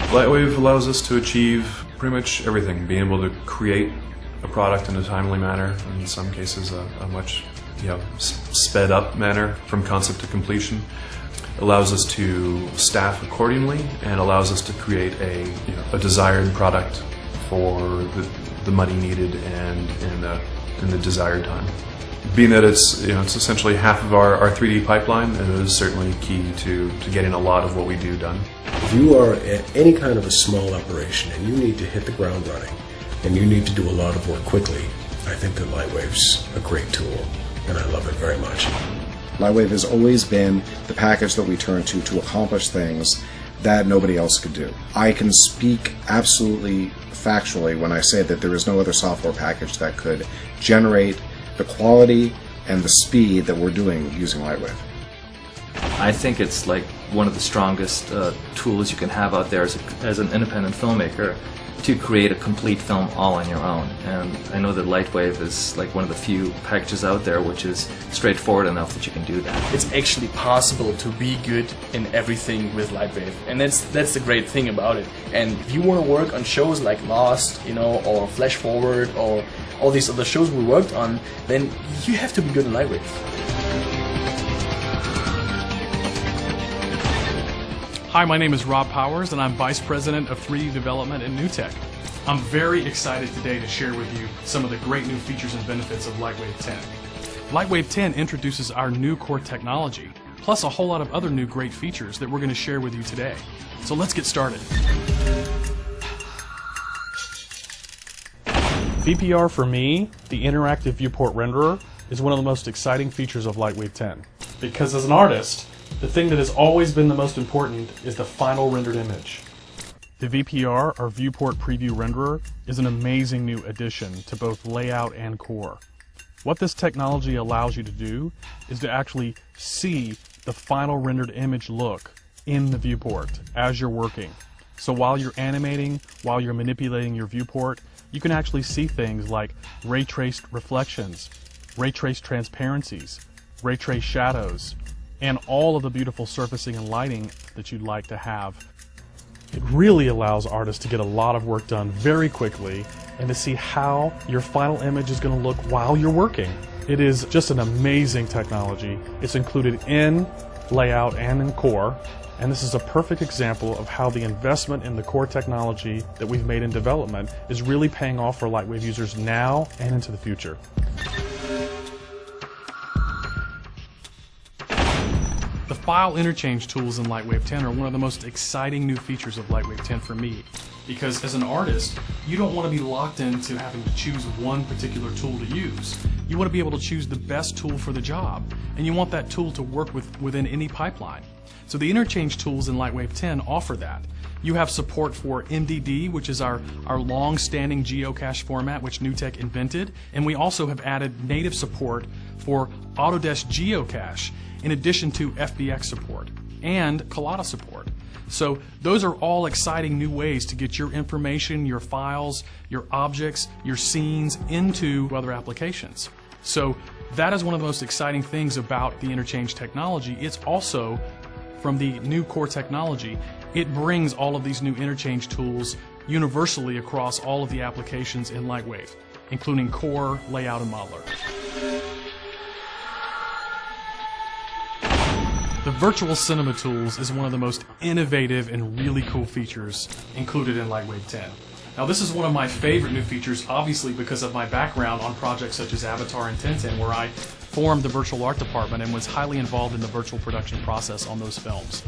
LightWave allows us to achieve pretty much everything, being able to create a product in a timely manner, in some cases a much sped up manner from concept to completion. Allows us to staff accordingly and allows us to create a desired product for the money needed and in the desired time. Being that it's essentially half of our 3D pipeline, it is certainly key to getting a lot of what we do done. If you are at any kind of a small operation and you need to hit the ground running and you need to do a lot of work quickly, I think that LightWave's a great tool and I love it very much. LightWave has always been the package that we turn to accomplish things that nobody else could do. I can speak absolutely factually when I say that there is no other software package that could generate the quality and the speed that we're doing using LightWave. I think it's like one of the strongest tools you can have out there as an independent filmmaker to create a complete film all on your own. And I know that LightWave is like one of the few packages out there which is straightforward enough that you can do that. It's actually possible to be good in everything with LightWave, and that's the great thing about it. And if you want to work on shows like Lost, or Flash Forward, or all these other shows we worked on, then you have to be good in LightWave. Hi, my name is Rob Powers and I'm Vice President of 3D Development at Newtek. I'm very excited today to share with you some of the great new features and benefits of LightWave 10. LightWave 10 introduces our new core technology, plus a whole lot of other new great features that we're going to share with you today. So let's get started. VPR for me, the interactive viewport renderer, is one of the most exciting features of LightWave 10. Because as an artist, the thing that has always been the most important is the final rendered image. The VPR, or Viewport Preview Renderer, is an amazing new addition to both layout and core. What this technology allows you to do is to actually see the final rendered image look in the viewport as you're working. So while you're animating, while you're manipulating your viewport, you can actually see things like ray traced reflections, ray traced transparencies, ray traced shadows, and all of the beautiful surfacing and lighting that you'd like to have. It really allows artists to get a lot of work done very quickly and to see how your final image is going to look while you're working. It is just an amazing technology. It's included in layout and in core, and this is a perfect example of how the investment in the core technology that we've made in development is really paying off for LightWave users now and into the future. The file interchange tools in LightWave 10 are one of the most exciting new features of LightWave 10 for me, because as an artist, you don't want to be locked into having to choose one particular tool to use. You want to be able to choose the best tool for the job, and you want that tool to work within any pipeline. So the interchange tools in LightWave 10 offer that. You have support for MDD, which is our long-standing geocache format, which Newtek invented, and we also have added native support for Autodesk Geocache, in addition to FBX support and Collada support. So those are all exciting new ways to get your information, your files, your objects, your scenes into other applications. So that is one of the most exciting things about the interchange technology. It's also, from the new core technology, it brings all of these new interchange tools universally across all of the applications in LightWave, including core, layout, and modeler. The Virtual Cinema Tools is one of the most innovative and really cool features included in LightWave 10. Now this is one of my favorite new features, obviously because of my background on projects such as Avatar and Tintin, where I formed the virtual art department and was highly involved in the virtual production process on those films.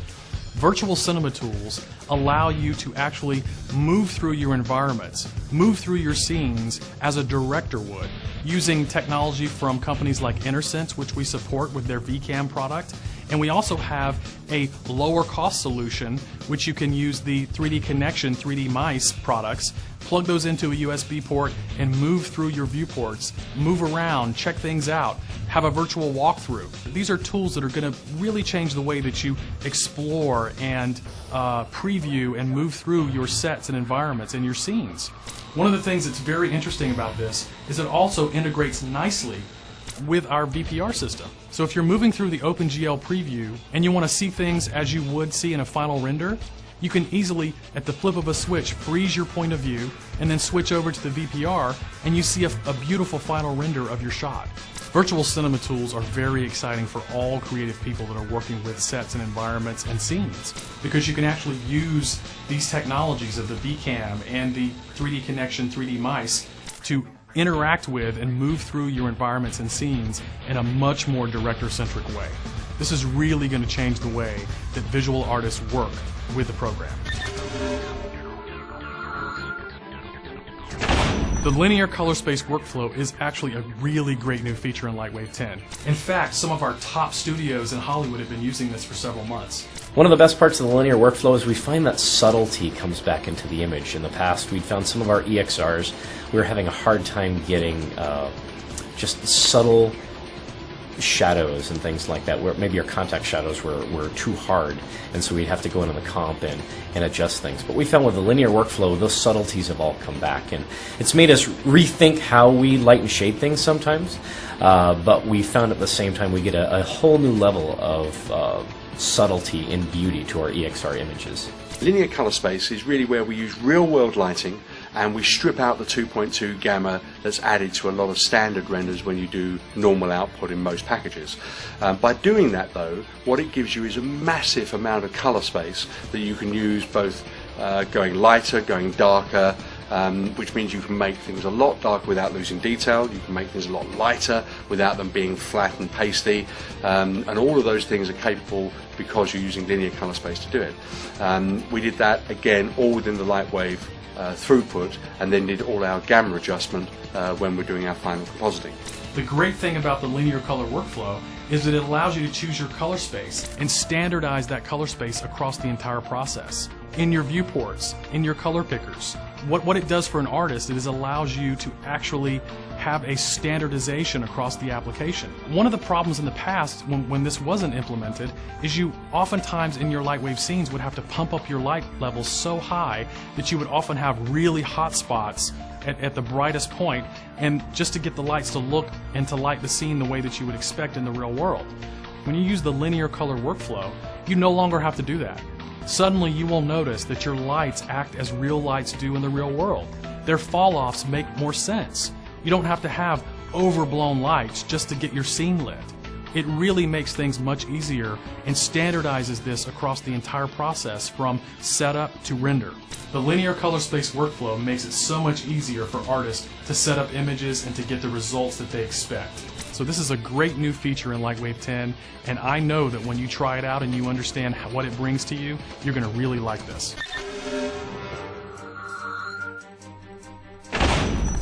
Virtual Cinema Tools allow you to actually move through your environments, move through your scenes as a director would, using technology from companies like InterSense, which we support with their VCam product. And we also have a lower cost solution, which you can use the 3D Connection 3D Mice products, plug those into a USB port and move through your viewports, move around, check things out, have a virtual walkthrough. These are tools that are going to really change the way that you explore and preview and move through your sets and environments and your scenes. One of the things that's very interesting about this is it also integrates nicely with our VPR system. So if you're moving through the OpenGL preview and you want to see things as you would see in a final render, You can easily, at the flip of a switch, freeze your point of view and then switch over to the VPR and you see a beautiful final render of your shot. Virtual cinema tools are very exciting for all creative people that are working with sets and environments and scenes, because you can actually use these technologies of the VCam and the 3D Connection 3D mice to interact with and move through your environments and scenes in a much more director-centric way. This is really going to change the way that visual artists work with the program. The linear color space workflow is actually a really great new feature in LightWave 10. In fact, some of our top studios in Hollywood have been using this for several months. One of the best parts of the linear workflow is we find that subtlety comes back into the image. In the past, we'd found some of our EXRs, we were having a hard time getting just subtle shadows and things like that, where maybe our contact shadows were too hard, and so we'd have to go into the comp and adjust things. But we found with the linear workflow, those subtleties have all come back, and it's made us rethink how we light and shade things sometimes, but we found at the same time we get a whole new level of subtlety and beauty to our EXR images. Linear color space is really where we use real-world lighting and we strip out the 2.2 gamma that's added to a lot of standard renders when you do normal output in most packages. By doing that though, what it gives you is a massive amount of color space that you can use both going lighter, going darker, which means you can make things a lot darker without losing detail, you can make things a lot lighter without them being flat and pasty, and all of those things are capable because you're using linear color space to do it. We did that again all within the LightWave throughput, and then did all our gamma adjustment when we're doing our final compositing. The great thing about the linear color workflow is that it allows you to choose your color space and standardize that color space across the entire process. In your viewports, in your color pickers. What it does for an artist is it allows you to actually have a standardization across the application. One of the problems in the past when this wasn't implemented is you oftentimes in your LightWave scenes would have to pump up your light levels so high that you would often have really hot spots at the brightest point, and just to get the lights to look and to light the scene the way that you would expect in the real world. When you use the linear color workflow, you no longer have to do that. Suddenly you will notice that your lights act as real lights do in the real world. Their fall-offs make more sense. You don't have to have overblown lights just to get your scene lit. It really makes things much easier and standardizes this across the entire process from setup to render. The linear color space workflow makes it so much easier for artists to set up images and to get the results that they expect. So this is a great new feature in LightWave 10, and I know that when you try it out and you understand what it brings to you, you're going to really like this.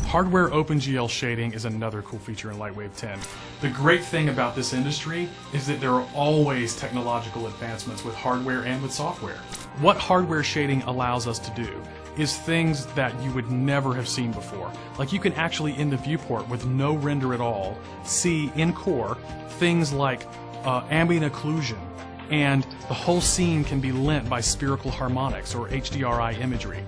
Hardware OpenGL shading is another cool feature in LightWave 10. The great thing about this industry is that there are always technological advancements with hardware and with software. What hardware shading allows us to do is things that you would never have seen before. Like you can actually, in the viewport with no render at all, see in core things like ambient occlusion, and the whole scene can be lent by spherical harmonics or HDRI imagery.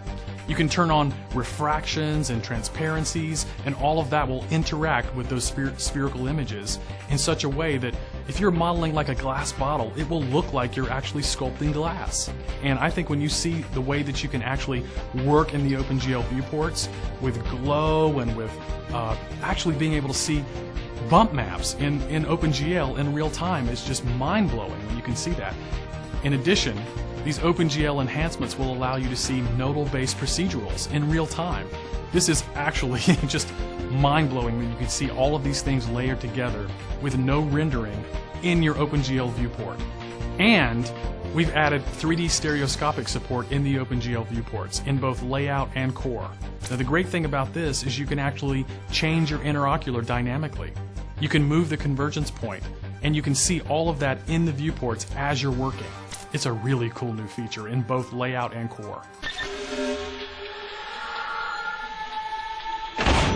You can turn on refractions and transparencies, and all of that will interact with those spherical images in such a way that if you're modeling like a glass bottle, it will look like you're actually sculpting glass. And I think when you see the way that you can actually work in the OpenGL viewports with glow and with actually being able to see bump maps in OpenGL in real time, is just mind-blowing when you can see that. In addition, these OpenGL enhancements will allow you to see nodal-based procedurals in real time. This is actually just mind-blowing when you can see all of these things layered together with no rendering in your OpenGL viewport. And we've added 3D stereoscopic support in the OpenGL viewports in both layout and core. Now the great thing about this is you can actually change your interocular dynamically. You can move the convergence point, and you can see all of that in the viewports as you're working. It's a really cool new feature in both layout and core.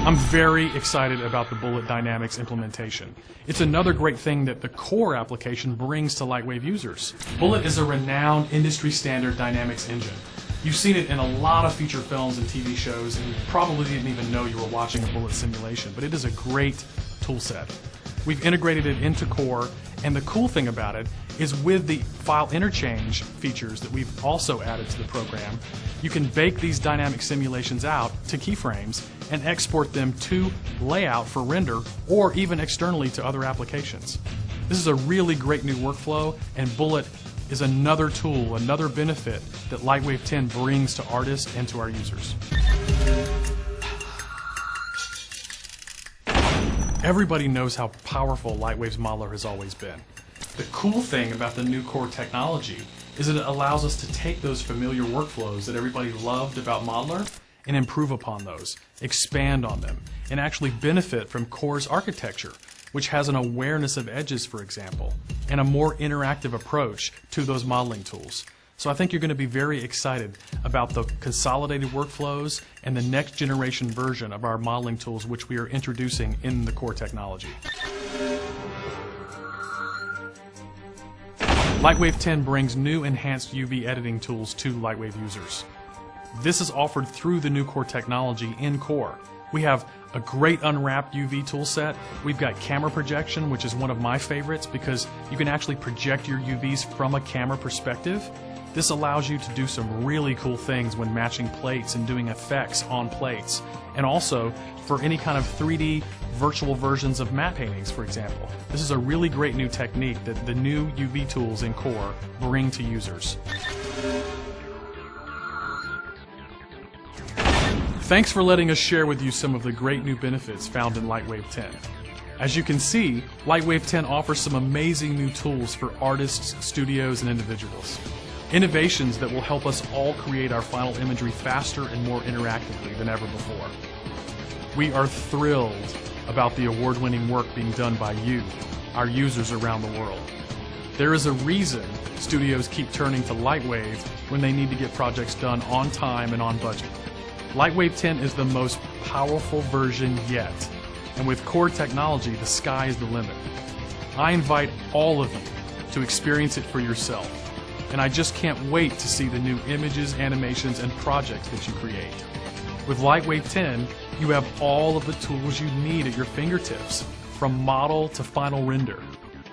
I'm very excited about the Bullet Dynamics implementation. It's another great thing that the core application brings to LightWave users. Bullet is a renowned industry standard dynamics engine. You've seen it in a lot of feature films and TV shows, and you probably didn't even know you were watching a Bullet simulation, but it is a great tool set. We've integrated it into Core, and the cool thing about it is with the file interchange features that we've also added to the program, you can bake these dynamic simulations out to keyframes and export them to layout for render or even externally to other applications. This is a really great new workflow, and Bullet is another tool, another benefit that LightWave 10 brings to artists and to our users. Everybody knows how powerful LightWave's modeler has always been. The cool thing about the new Core technology is that it allows us to take those familiar workflows that everybody loved about Modeler and improve upon those, expand on them, and actually benefit from Core's architecture, which has an awareness of edges, for example, and a more interactive approach to those modeling tools. So I think you're going to be very excited about the consolidated workflows and the next generation version of our modeling tools, which we are introducing in the Core technology. LightWave 10 brings new enhanced UV editing tools to LightWave users. This is offered through the new Core technology in Core. We have a great unwrapped UV toolset. We've got camera projection, which is one of my favorites because you can actually project your UVs from a camera perspective. This allows you to do some really cool things when matching plates and doing effects on plates, and also for any kind of 3D virtual versions of matte paintings, for example. This is a really great new technique that the new UV tools in Core bring to users. Thanks for letting us share with you some of the great new benefits found in LightWave 10. As you can see, LightWave 10 offers some amazing new tools for artists, studios, and individuals. Innovations that will help us all create our final imagery faster and more interactively than ever before. We are thrilled about the award-winning work being done by you, our users around the world. There is a reason studios keep turning to LightWave when they need to get projects done on time and on budget. LightWave 10 is the most powerful version yet, and with Core technology, the sky is the limit. I invite all of you to experience it for yourself, and I just can't wait to see the new images, animations, and projects that you create. With LightWave 10, you have all of the tools you need at your fingertips, from model to final render.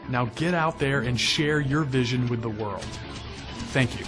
Now get out there and share your vision with the world. Thank you.